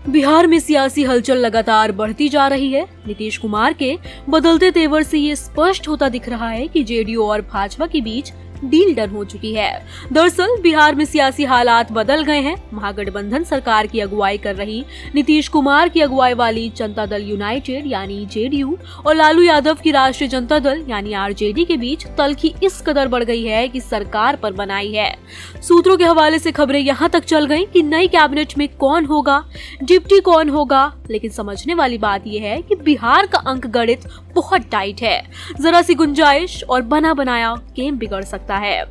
बिहार में सियासी हलचल लगातार बढ़ती जा रही है। नीतीश कुमार के बदलते तेवर से ये स्पष्ट होता दिख रहा है कि जेडीयू और भाजपा के बीच डील डन हो चुकी है। दरअसल बिहार में सियासी हालात बदल गए हैं। महागठबंधन सरकार की अगुवाई कर रही नीतीश कुमार की अगुवाई वाली जनता दल यूनाइटेड यानी जेडीयू और लालू यादव की राष्ट्रीय जनता दल यानी आरजेडी के बीच तल्खी इस कदर बढ़ गई है कि सरकार पर बनाई है। सूत्रों के हवाले से खबरें यहाँ तक चल गई कि नई कैबिनेट में कौन होगा, डिप्टी कौन होगा, लेकिन समझने वाली बात यह है कि बिहार का अंक गणित बहुत टाइट है। जरा सी गुंजाइश और बना बनाया गेम बिगड़ सकता है।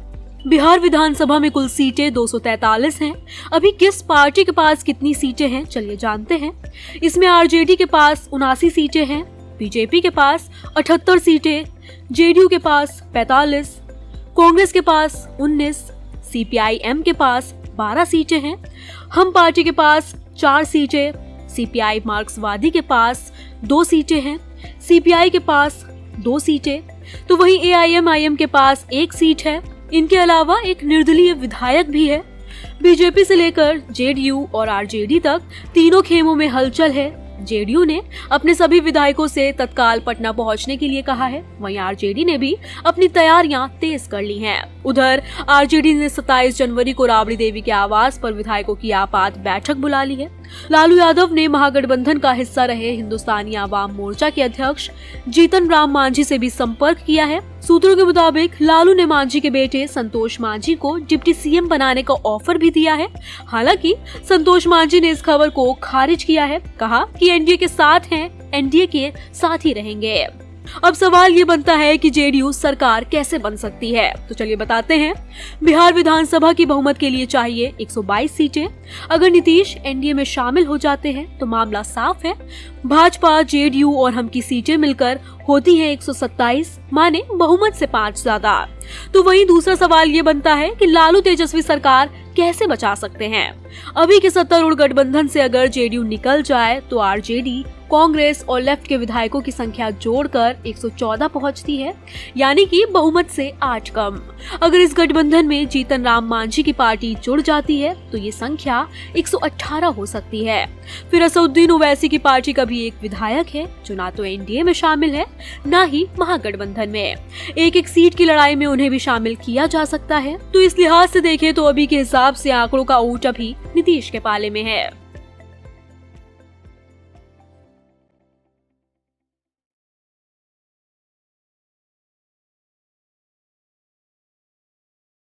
बिहार विधानसभा में कुल सीटें 243 हैं। अभी किस पार्टी के पास कितनी सीटें हैं चलिए जानते हैं। इसमें आरजेडी के पास 79 सीटें हैं, बीजेपी के पास 78 सीटें, जेडीयू के पास 45, कांग्रेस के पास 19, सीपीआई-एम के पास 12 सीटें हैं, हम पार्टी के पास 4 सीटें, सीपीआई मार्क्सवादी के पास 2 सीटें हैं, सीपीआई के पास 2 सीटें, तो वहीं एआईएमआईएम के पास 1 सीट है। इनके अलावा एक निर्दलीय विधायक भी है। बीजेपी से लेकर जेडीयू और आरजेडी तक तीनों खेमों में हलचल है। जेडीयू ने अपने सभी विधायकों से तत्काल पटना पहुंचने के लिए कहा है, वहीं आरजेडी ने भी अपनी तैयारियां तेज कर ली हैं। उधर आरजेडी ने 27 जनवरी को राबड़ी देवी के आवास पर विधायकों की आपात बैठक बुला ली है। लालू यादव ने महागठबंधन का हिस्सा रहे हिंदुस्तानी आवाम मोर्चा के अध्यक्ष जीतन राम मांझी से भी संपर्क किया है। सूत्रों के मुताबिक लालू ने मांझी के बेटे संतोष मांझी को डिप्टी सीएम बनाने का ऑफर भी दिया है। हालांकि संतोष मांझी ने इस खबर को खारिज किया है, कहा कि एनडीए के साथ हैं, एनडीए के साथ ही रहेंगे। अब सवाल ये बनता है कि जेडीयू सरकार कैसे बन सकती है, तो चलिए बताते हैं। बिहार विधानसभा की बहुमत के लिए चाहिए 122 सीटें। अगर नीतीश एनडीए में शामिल हो जाते हैं तो मामला साफ है। भाजपा, जेडीयू और हम की सीटें मिलकर होती हैं 127, माने बहुमत से 5 ज्यादा। तो वहीं दूसरा सवाल ये बनता है कि लालू तेजस्वी सरकार कैसे बचा सकते हैं। अभी के सत्तारूढ़ गठबंधन से अगर जेडीयू निकल जाए तो आरजेडी, कांग्रेस और लेफ्ट के विधायकों की संख्या जोड़कर 114 पहुंचती है, यानी कि बहुमत से 8 कम। अगर इस गठबंधन में जीतन राम मांझी की पार्टी जुड़ जाती है तो ये संख्या 118 हो सकती है। फिर असदुद्दीन ओवैसी की पार्टी का भी एक विधायक है जो ना तो एनडीए में शामिल है ना ही महागठबंधन में। एक सीट की लड़ाई में उन्हें भी शामिल किया जा सकता है। तो इस लिहाज से देखें तो अभी के हिसाब से आंकड़ों का ऊंट अभी नीतीश के पाले में है।